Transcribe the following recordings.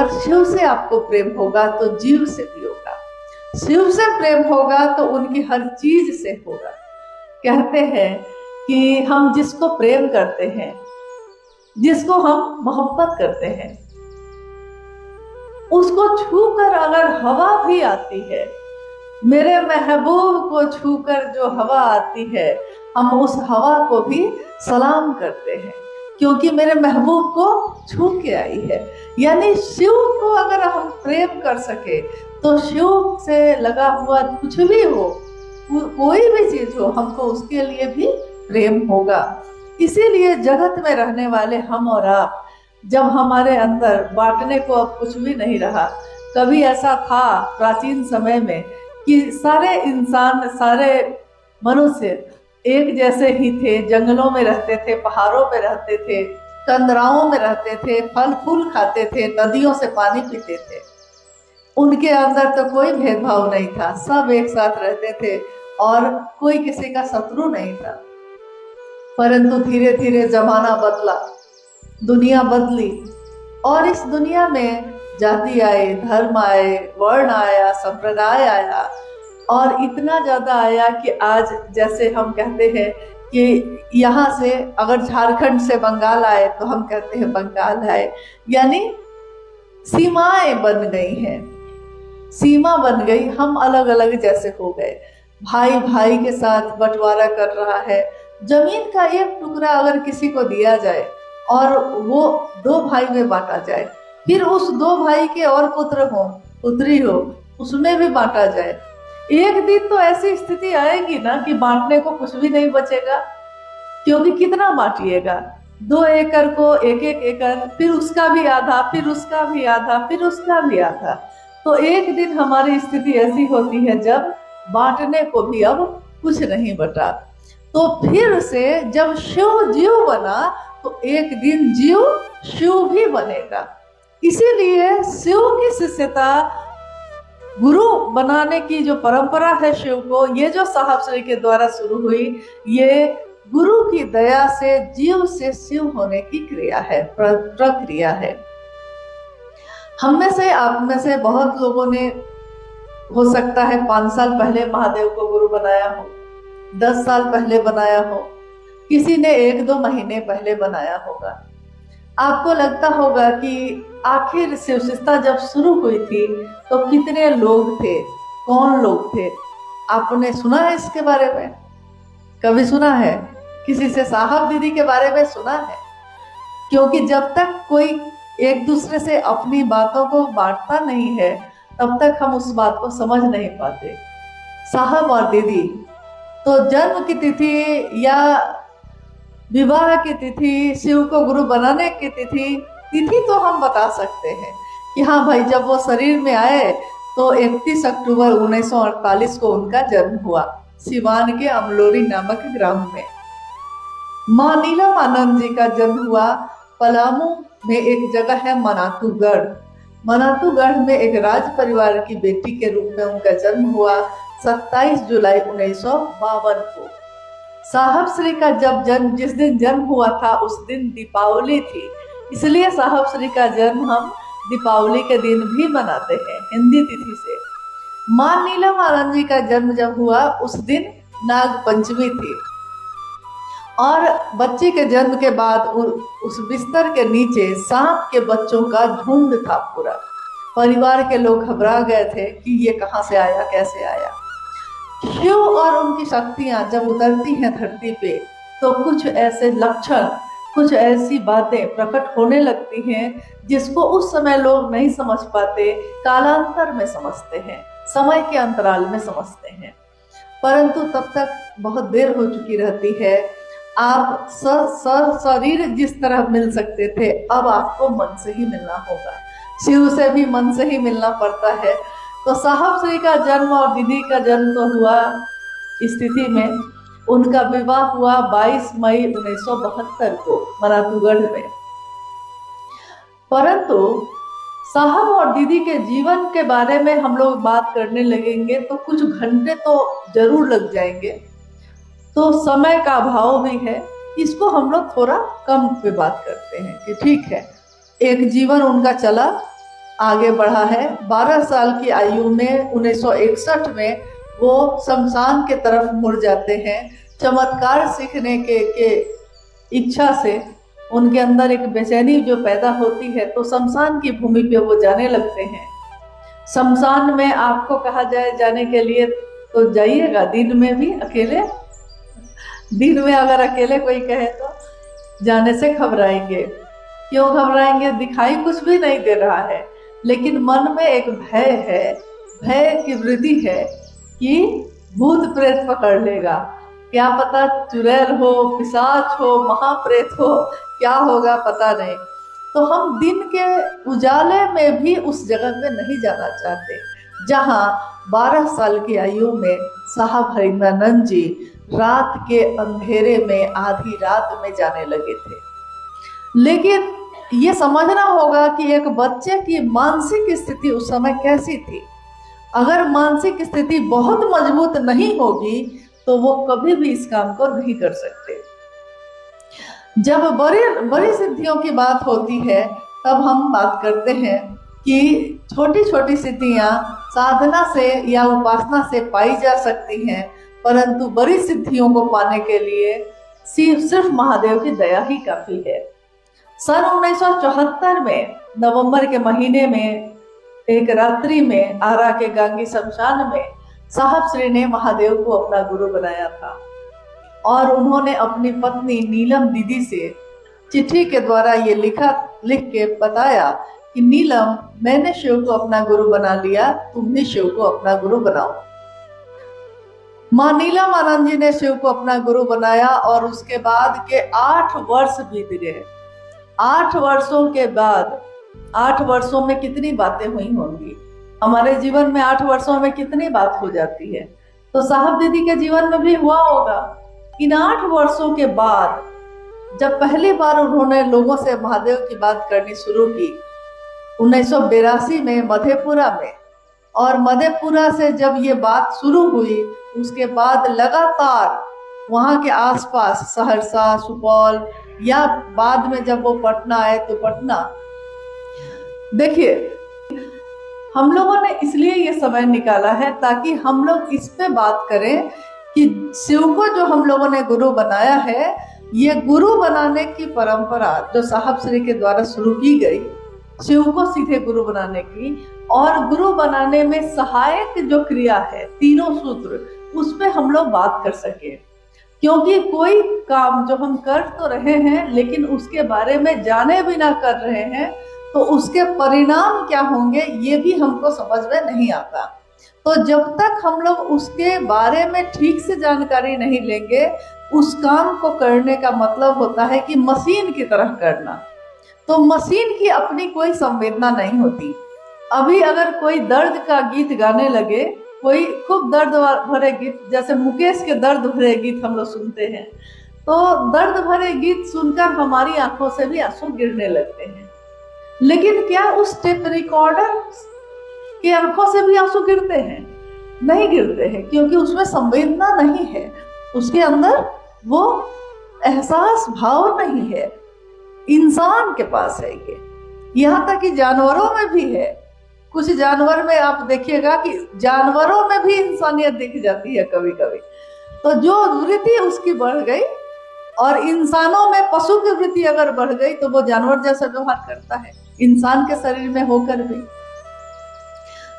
अगर शिव से आपको प्रेम होगा तो जीव से भी होगा, शिव से प्रेम होगा तो उनकी हर चीज से होगा। कहते हैं कि हम जिसको प्रेम करते हैं, जिसको हम मोहब्बत करते हैं, उसको छूकर अगर हवा भी आती है, मेरे महबूब को छूकर जो हवा आती है, हम उस हवा को भी सलाम करते हैं, क्योंकि मेरे महबूब को छू के आई है। यानी शिव को अगर हम प्रेम कर सके तो शिव से लगा हुआ कुछ भी हो, कोई भी चीज हो, हमको उसके लिए भी प्रेम होगा। इसीलिए जगत में रहने वाले हम और आप, जब हमारे अंदर बांटने को अब कुछ भी नहीं रहा, कभी ऐसा था प्राचीन समय में कि सारे इंसान, सारे मनुष्य एक जैसे ही थे, जंगलों में रहते थे, पहाड़ों पे रहते थे, कंदराओं में रहते थे, फल फूल खाते थे, नदियों से पानी पीते थे। उनके अंदर तो कोई भेदभाव नहीं था, सब एक साथ रहते थे और कोई किसी का शत्रु नहीं था। परंतु धीरे धीरे जमाना बदला, दुनिया बदली, और इस दुनिया में जाति आए, धर्म आए, वर्ण आया, संप्रदाय आया, और इतना ज्यादा आया कि आज जैसे हम कहते हैं कि यहाँ से अगर झारखंड से बंगाल आए तो हम कहते हैं बंगाल आए। यानी सीमाएं बन गई हैं, सीमा बन गई, हम अलग अलग जैसे हो गए। भाई भाई के साथ बंटवारा कर रहा है। जमीन का एक टुकड़ा अगर किसी को दिया जाए और वो 2 भाई में बांटा जाए, फिर उस 2 भाई के और पुत्र हो, पुत्री हो, उसमें भी बांटा जाए, एक दिन तो ऐसी स्थिति आएगी ना कि बांटने को कुछ भी नहीं बचेगा। क्योंकि कितना बांटिएगा, 2 एकड़ को 1-1 एकड़, फिर उसका भी आधा, फिर उसका भी आधा, फिर उसका भी आधा। तो एक दिन हमारी स्थिति ऐसी होती है जब बांटने को भी अब कुछ नहीं बचा। तो फिर से जब शिव जीव बना तो एक दिन जीव शिव भी बनेगा। इसीलिए शिव की शिष्यता, गुरु बनाने की जो परंपरा है शिव को, ये जो साहब श्री के द्वारा शुरू हुई, ये गुरु की दया से जीव से शिव होने की क्रिया है, प्रक्रिया है। हम में से, आप में से बहुत लोगों ने हो सकता है 5 साल पहले महादेव को गुरु बनाया हो, 10 साल पहले बनाया हो, किसी ने 1-2 महीने पहले बनाया होगा। आपको लगता होगा कि आखिर शिवशिष्टता जब शुरू हुई थी तो कितने लोग थे, कौन लोग थे? आपने सुना है इसके बारे में? कभी सुना है? किसी से साहब दीदी के बारे में सुना है? क्योंकि जब तक कोई एक दूसरे से अपनी बातों को बांटता नहीं है तब तक हम उस बात को समझ नहीं पाते। साहब और दीदी तो जन्म की तिथि या विवाह की तिथि, शिव को गुरु बनाने की तिथि तो हम बता सकते हैं कि हाँ भाई, जब वो शरीर में आए तो 31 अक्टूबर 1948 को उनका जन्म हुआ, सिवान के अमलोरी नामक ग्राम में। माँ नीलम आनंद जी का जन्म हुआ पलामू में, एक जगह है मनातूगढ़। मनातूगढ़ में एक राज परिवार की बेटी के रूप में उनका जन्म हुआ 27 जुलाई 1952 को। साहब श्री का जिस दिन जन्म हुआ था उस दिन दीपावली थी, इसलिए साहब श्री का जन्म हम दीपावली के दिन भी मनाते हैं, हिंदी तिथि से। माँ नीलम आनंद जी का जन्म जब हुआ उस दिन नाग पंचमी थी, और बच्ची के जन्म के बाद उस बिस्तर के नीचे सांप के बच्चों का झुंड था पूरा। परिवार के लोग घबरा गए थे कि ये कहाँ से आया, कैसे आया। शिव और उनकी शक्तियां जब उतरती हैं धरती पे तो कुछ ऐसे लक्षण, कुछ ऐसी बातें प्रकट होने लगती हैं जिसको उस समय लोग नहीं समझ पाते, कालांतर में समझते हैं, समय के अंतराल में समझते हैं। परंतु तब तक बहुत देर हो चुकी रहती है। आप शरीर जिस तरह मिल सकते थे, अब आपको मन से ही मिलना होगा। शिव से भी मन से ही मिलना पड़ता है। तो साहब श्री का जन्म और दीदी का जन्म तो हुआ, स्थिति में उनका विवाह हुआ 22 मई 1972 को मनातूगढ़ में। परंतु साहब और दीदी के जीवन के बारे में हम लोग बात करने लगेंगे तो कुछ घंटे तो जरूर लग जाएंगे, तो समय का अभाव भी है, इसको हम लोग थोड़ा कम पे बात करते हैं कि ठीक है, एक जीवन उनका चला आगे बढ़ा है। 12 साल की आयु में 1961 में वो शमशान के तरफ मुड़ जाते हैं। चमत्कार सीखने के इच्छा से उनके अंदर एक बेचैनी जो पैदा होती है, तो शमशान की भूमि पे वो जाने लगते हैं। शमशान में आपको कहा जाए जाने के लिए तो जाइएगा, दिन में भी अकेले, दिन में अगर अकेले कोई कहे तो जाने से घबराएंगे। क्यों घबराएंगे? दिखाई कुछ भी नहीं दे रहा है, लेकिन मन में एक भय है, भय की वृद्धि है कि भूत प्रेत पकड़ लेगा, क्या पता चुड़ैल हो, पिशाच हो, महाप्रेत हो, क्या होगा पता नहीं। तो हम दिन के उजाले में भी उस जगह में नहीं जाना चाहते जहां 12 साल की आयु में साहब हरिंद्रानंद जी रात के अंधेरे में, आधी रात में जाने लगे थे। लेकिन ये समझना होगा कि एक बच्चे की मानसिक स्थिति उस समय कैसी थी। अगर मानसिक स्थिति बहुत मजबूत नहीं होगी तो वो कभी भी इस काम को नहीं कर सकते। जब बड़ी सिद्धियों की बात होती है तब हम बात करते हैं कि छोटी छोटी सिद्धियां साधना से या उपासना से पाई जा सकती हैं, परंतु बड़ी सिद्धियों को पाने के लिए सिर्फ महादेव की दया ही काफी है। सन 1974 में नवंबर के महीने में एक रात्रि में आरा के गांगी शमशान में साहब श्री ने महादेव को अपना गुरु बनाया था और उन्होंने अपनी पत्नी नीलम दीदी से चिट्ठी के द्वारा ये लिख के बताया कि नीलम, मैंने शिव को अपना गुरु बना लिया, तुम भी शिव को अपना गुरु बनाओ। माँ नीलम आनंद जी ने शिव को अपना गुरु बनाया और उसके बाद के 8 वर्ष बीत गए। 8 वर्षों के बाद, 8 वर्षों में कितनी बातें हुई होंगी। हमारे जीवन में 8 वर्षों में कितनी बात हो जाती है, तो साहब दीदी के जीवन में भी हुआ होगा। इन 8 वर्षों के बाद जब पहली बार उन्होंने लोगों से महादेव की बात करनी शुरू की 1982 में मधेपुरा में, और मधेपुरा से जब ये बात शुरू हुई उसके बाद लगातार वहाँ के आसपास सहरसा, सुपौल या बाद में जब वो पटना आए तो पटना। देखिए, हम लोगों ने इसलिए ये समय निकाला है ताकि हम लोग इस पे बात करें कि शिव को जो हम लोगों ने गुरु बनाया है, ये गुरु बनाने की परंपरा जो साहब श्री के द्वारा शुरू की गई, शिव को सीधे गुरु बनाने की, और गुरु बनाने में सहायक जो क्रिया है, तीनों सूत्र, उस पे हम लोग बात कर सके। क्योंकि कोई काम जो हम कर तो रहे हैं लेकिन उसके बारे में जाने बिना कर रहे हैं तो उसके परिणाम क्या होंगे ये भी हमको समझ में नहीं आता। तो जब तक हम लोग उसके बारे में ठीक से जानकारी नहीं लेंगे, उस काम को करने का मतलब होता है कि मशीन की तरह करना। तो मशीन की अपनी कोई संवेदना नहीं होती। अभी अगर कोई दर्द का गीत गाने लगे, कोई खूब दर्द भरे गीत, जैसे मुकेश के दर्द भरे गीत हम लोग सुनते हैं, तो दर्द भरे गीत सुनकर हमारी आंखों से भी आंसू गिरने लगते हैं। लेकिन क्या उस टेप रिकॉर्डर की आंखों से भी आंसू गिरते हैं? नहीं गिरते हैं, क्योंकि उसमें संवेदना नहीं है, उसके अंदर वो एहसास भाव नहीं है। इंसान के पास है ये, यहाँ तक कि जानवरों में भी है। कुछ जानवर में आप देखिएगा कि जानवरों में भी इंसानियत दिख जाती है कभी कभी। तो जो वृत्ति उसकी बढ़ गई, और इंसानों में पशु की वृत्ति अगर बढ़ गई तो वो जानवर जैसा व्यवहार करता है इंसान के शरीर में होकर भी।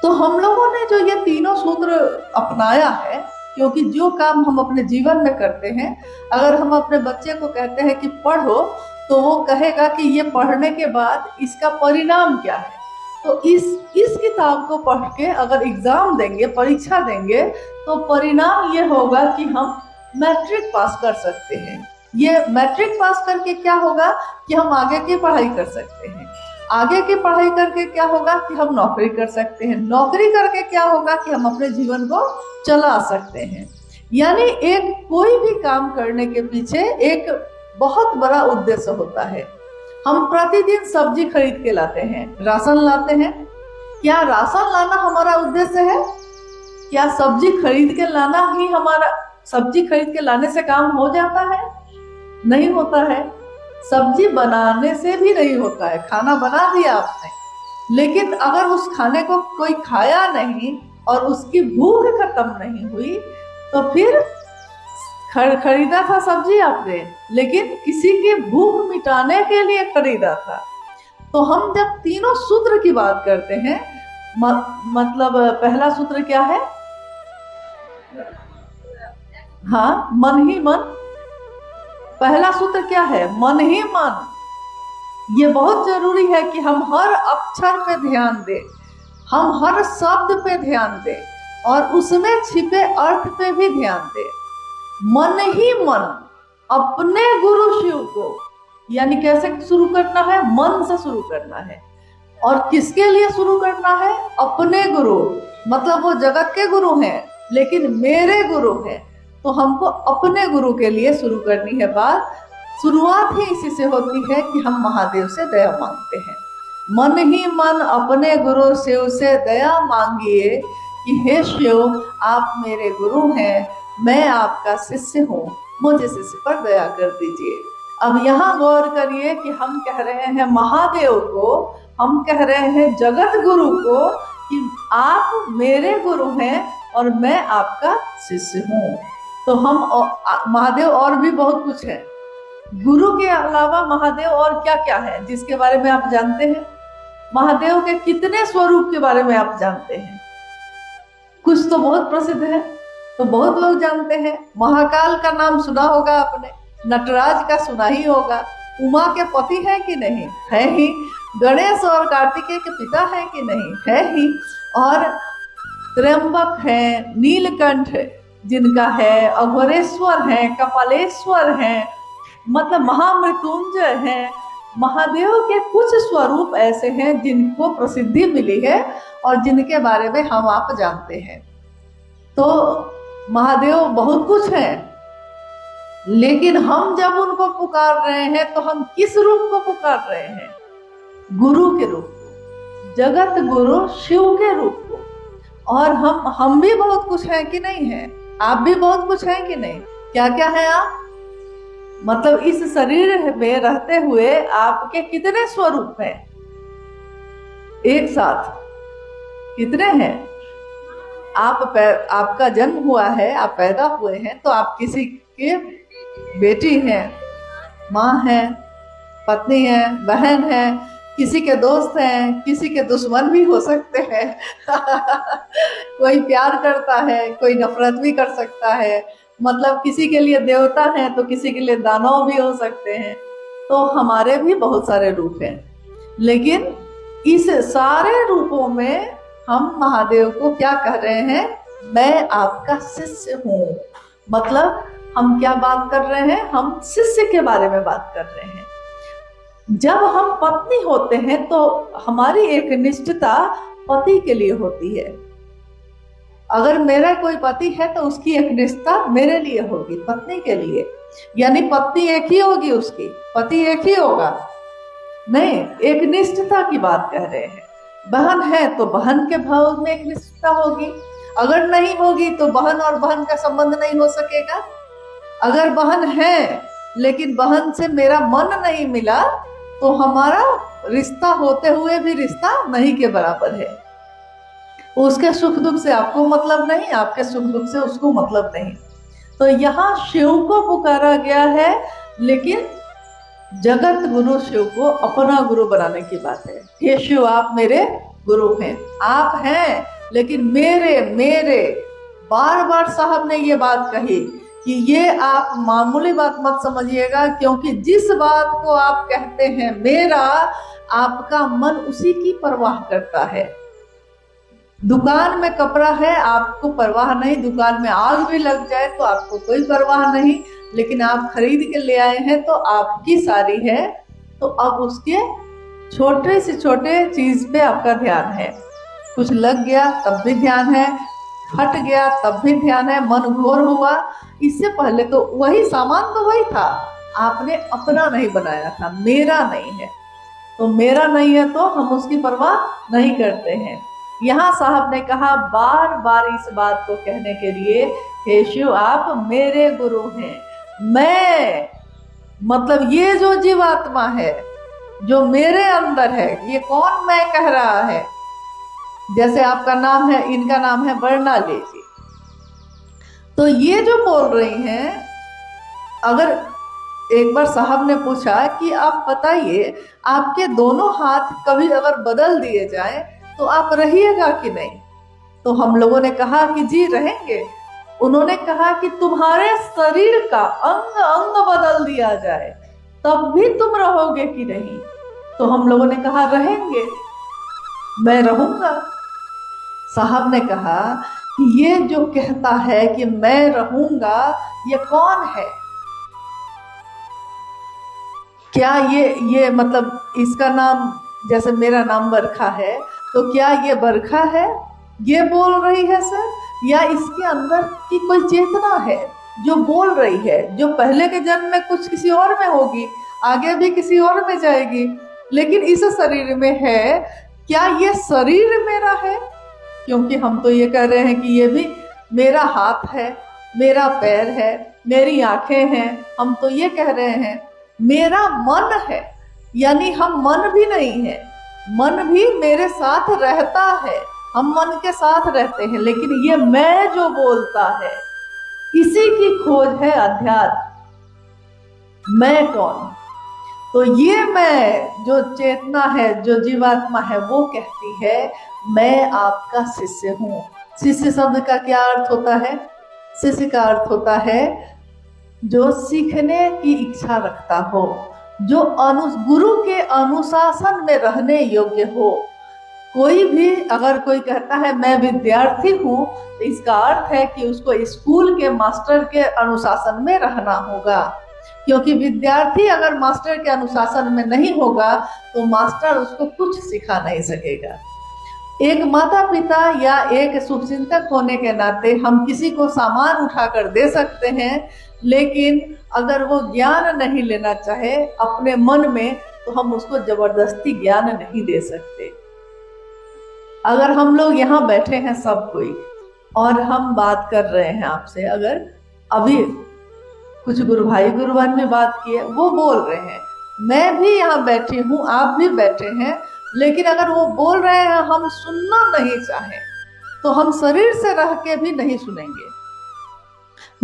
तो हम लोगों ने जो ये तीनों सूत्र अपनाया है, क्योंकि जो काम हम अपने जीवन में करते हैं, अगर हम अपने बच्चे को कहते हैं कि पढ़ो, तो वो कहेगा कि ये पढ़ने के बाद इसका परिणाम क्या है। तो इस किताब को पढ़ के अगर एग्जाम देंगे, परीक्षा देंगे, तो परिणाम ये होगा कि हम मैट्रिक पास कर सकते हैं। ये मैट्रिक पास करके क्या होगा कि हम आगे की पढ़ाई कर सकते हैं। आगे की पढ़ाई करके क्या होगा कि हम नौकरी कर सकते हैं। नौकरी करके क्या होगा कि हम अपने जीवन को चला सकते हैं। यानी एक कोई भी काम करने के पीछे एक बहुत बड़ा उद्देश्य होता है। हम प्रतिदिन सब्जी खरीद के लाते हैं, राशन लाते हैं। क्या राशन लाना हमारा उद्देश्य है? क्या सब्जी खरीद के लाना ही हमारा, सब्जी खरीद के लाने से काम हो जाता है? नहीं होता है। सब्जी बनाने से भी नहीं होता है। खाना बना दिया आपने, लेकिन अगर उस खाने को कोई खाया नहीं और उसकी भूख खत्म नहीं हुई तो फिर खरीदा था सब्जी आपने, लेकिन किसी की भूख मिटाने के लिए खरीदा था। तो हम जब तीनों सूत्र की बात करते हैं, मतलब पहला सूत्र क्या है? हाँ, मन ही मन। पहला सूत्र क्या है? मन ही मन। ये बहुत जरूरी है कि हम हर अक्षर पे ध्यान दें, हम हर शब्द पे ध्यान दें और उसमें छिपे अर्थ पे भी ध्यान दें। मन ही मन अपने गुरु शिव को, यानी कैसे शुरू करना है? मन से शुरू करना है। और किसके लिए शुरू करना है? अपने गुरु, मतलब वो जगत के गुरु हैं लेकिन मेरे गुरु हैं, तो हमको अपने गुरु के लिए शुरू करनी है बात। शुरुआत ही इसी से होती है कि हम महादेव से दया मांगते हैं। मन ही मन अपने गुरु शिव से दया मांगिए कि हे शिव, आप मेरे गुरु हैं, मैं आपका शिष्य हूँ, मुझे शिष्य पर दया कर दीजिए। अब यहाँ गौर करिए कि हम कह रहे हैं महादेव को, हम कह रहे हैं जगत गुरु को कि आप मेरे गुरु हैं और मैं आपका शिष्य हूँ। तो हम महादेव और भी बहुत कुछ है, गुरु के अलावा महादेव और क्या क्या है जिसके बारे में आप जानते हैं? महादेव के कितने स्वरूप के बारे में आप जानते हैं? कुछ तो बहुत प्रसिद्ध है, तो बहुत लोग जानते हैं। महाकाल का नाम सुना होगा आपने, नटराज का सुना ही होगा, उमा के पति है कि नहीं? है ही। गणेश और कार्तिकेय के पिता है कि नहीं? है ही। और त्र्यंबक है, नीलकंठ जिनका है, अघोरेश्वर है, कपालेश्वर है, मतलब महामृत्युंजय है। महादेव के कुछ स्वरूप ऐसे हैं जिनको प्रसिद्धि मिली है और जिनके बारे में हम आप जानते हैं। तो महादेव बहुत कुछ है, लेकिन हम जब उनको पुकार रहे हैं तो हम किस रूप को पुकार रहे हैं? गुरु के रूप को, जगत गुरु शिव के रूप को। और हम भी बहुत कुछ हैं कि नहीं है? आप भी बहुत कुछ हैं कि नहीं? क्या क्या है आप? मतलब इस शरीर में रहते हुए आपके कितने स्वरूप हैं एक साथ? कितने हैं? आपका जन्म हुआ है, आप पैदा हुए हैं, तो आप किसी के बेटी हैं, माँ हैं, पत्नी हैं, बहन हैं, किसी के दोस्त हैं, किसी के दुश्मन भी हो सकते हैं कोई प्यार करता है, कोई नफरत भी कर सकता है, मतलब किसी के लिए देवता हैं तो किसी के लिए दानव भी हो सकते हैं। तो हमारे भी बहुत सारे रूप हैं, लेकिन इस सारे रूपों में हम महादेव को क्या कह रहे हैं? मैं आपका शिष्य हूँ। मतलब हम क्या बात कर रहे हैं? हम शिष्य के बारे में बात कर रहे हैं। जब हम पत्नी होते हैं तो हमारी एक निष्ठता पति के लिए होती है। अगर मेरा कोई पति है तो उसकी एक निष्ठा मेरे लिए होगी, पत्नी के लिए। यानी पत्नी एक ही होगी, उसकी पति एक ही होगा नहीं, एक निष्ठता की बात कह रहे हैं। बहन है तो बहन के भाव में एक निष्ठता होगी, अगर नहीं होगी तो बहन और बहन का संबंध नहीं हो सकेगा। अगर बहन है लेकिन बहन से मेरा मन नहीं मिला तो हमारा रिश्ता होते हुए भी रिश्ता नहीं के बराबर है। उसके सुख दुख से आपको मतलब नहीं, आपके सुख दुख से उसको मतलब नहीं। तो यहाँ शिव को पुकारा गया है, लेकिन जगत गुरु शिव को अपना गुरु बनाने की बात है। हे शिव, आप मेरे गुरु हैं, आप हैं, लेकिन मेरे बार बार साहब ने ये बात कही कि ये आप मामूली बात मत समझिएगा, क्योंकि जिस बात को आप कहते हैं मेरा, आपका मन उसी की परवाह करता है। दुकान में कपड़ा है, आपको परवाह नहीं, दुकान में आग भी लग जाए तो आपको कोई परवाह नहीं, लेकिन आप खरीद के ले आए हैं तो आपकी साड़ी है, तो अब उसके छोटे से छोटे चीज पे आपका ध्यान है। कुछ लग गया तब भी ध्यान है, हट गया तब भी ध्यान है, मन घोर हुआ, इससे पहले तो वही सामान तो वही था, आपने अपना नहीं बनाया था, मेरा नहीं है। तो मेरा नहीं है तो हम उसकी परवाह नहीं करते हैं। यहाँ साहब ने कहा बार बार इस बात को कहने के लिए, हे शिव, आप मेरे गुरु हैं। मैं मतलब ये जो जीवात्मा है, जो मेरे अंदर है। ये कौन मैं कह रहा है? जैसे आपका नाम है, इनका नाम है बर्नाले जी, तो ये जो बोल रही हैं, अगर एक बार साहब ने पूछा कि आप बताइए, आपके दोनों हाथ कभी अगर बदल दिए जाएं तो आप रहिएगा कि नहीं? तो हम लोगों ने कहा कि जी रहेंगे। उन्होंने कहा कि तुम्हारे शरीर का अंग अंग बदल दिया जाए तब भी तुम रहोगे कि नहीं? तो हम लोगों ने कहा रहेंगे, मैं रहूंगा। साहब ने कहा कि ये जो कहता है कि मैं रहूंगा, ये कौन है? क्या ये मतलब इसका नाम, जैसे मेरा नाम बरखा है, तो क्या ये बरखा है ये बोल रही है सर, या इसके अंदर की कोई चेतना है जो बोल रही है, जो पहले के जन्म में कुछ किसी और में होगी, आगे भी किसी और में जाएगी, लेकिन इस शरीर में है? क्या ये शरीर मेरा है? क्योंकि हम तो ये कह रहे हैं कि ये भी मेरा हाथ है, मेरा पैर है, मेरी आंखें हैं। हम तो ये कह रहे हैं मेरा मन है, यानी हम मन भी नहीं है, मन भी मेरे साथ रहता है, हम मन के साथ रहते हैं, लेकिन ये मैं जो बोलता है, इसी की खोज है अध्यात्म। मैं कौन? तो ये मैं जो चेतना है, जो जीवात्मा है, वो कहती है मैं आपका शिष्य हूँ। शिष्य शब्द का क्या अर्थ होता है? शिष्य का अर्थ होता है जो सीखने की इच्छा रखता हो, जो गुरु के अनुशासन में रहने योग्य हो। कोई भी अगर कोई कहता है मैं विद्यार्थी हूँ, तो इसका अर्थ है कि उसको स्कूल के मास्टर के अनुशासन में रहना होगा, क्योंकि विद्यार्थी अगर मास्टर के अनुशासन में नहीं होगा तो मास्टर उसको कुछ सिखा नहीं सकेगा। एक माता पिता या एक शुभचिंतक होने के नाते हम किसी को सामान उठाकर दे सकते हैं, लेकिन अगर वो ज्ञान नहीं लेना चाहे अपने मन में, तो हम उसको जबरदस्ती ज्ञान नहीं दे सकते। अगर हम लोग यहाँ बैठे हैं सब कोई, और हम बात कर रहे हैं आपसे, अगर अभी कुछ गुरु भाई गुरु बहन में बात की है, वो बोल रहे हैं, मैं भी यहाँ बैठी हूँ, आप भी बैठे हैं, लेकिन अगर वो बोल रहे हैं हम सुनना नहीं चाहें, तो हम शरीर से रह के भी नहीं सुनेंगे।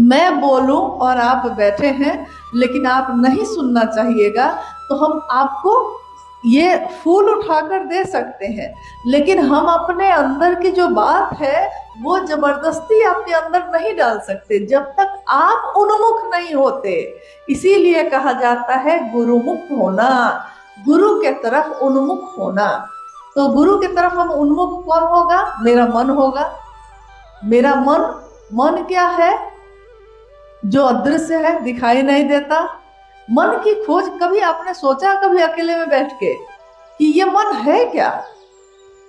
मैं बोलूं और आप बैठे हैं लेकिन आप नहीं सुनना चाहिएगा, तो हम आपको ये फूल उठाकर दे सकते हैं, लेकिन हम अपने अंदर की जो बात है वो जबरदस्ती आपके अंदर नहीं डाल सकते जब तक आप उन्मुख नहीं होते। इसीलिए कहा जाता है गुरुमुख होना, गुरु के तरफ उन्मुख होना। तो गुरु की तरफ हम उन्मुख कौन होगा? मेरा मन होगा। मेरा मन क्या है? जो अदृश्य है, दिखाई नहीं देता। मन की खोज कभी आपने सोचा कभी अकेले में बैठ के कि ये मन है क्या,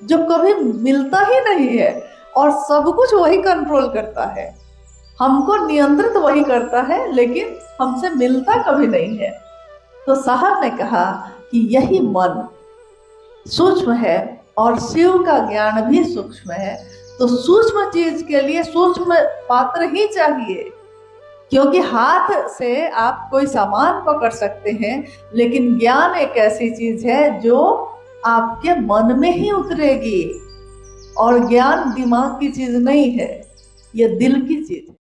जो कभी मिलता ही नहीं है और सब कुछ वही कंट्रोल करता है, हमको नियंत्रित वही करता है, लेकिन हमसे मिलता कभी नहीं है। तो साहब ने कहा कि यही मन सूक्ष्म है और शिव का ज्ञान भी सूक्ष्म है। तो सूक्ष्म चीज के लिए सूक्ष्म पात्र ही चाहिए, क्योंकि हाथ से आप कोई सामान पकड़ सकते हैं, लेकिन ज्ञान एक ऐसी चीज है जो आपके मन में ही उतरेगी, और ज्ञान दिमाग की चीज नहीं है, यह दिल की चीज है।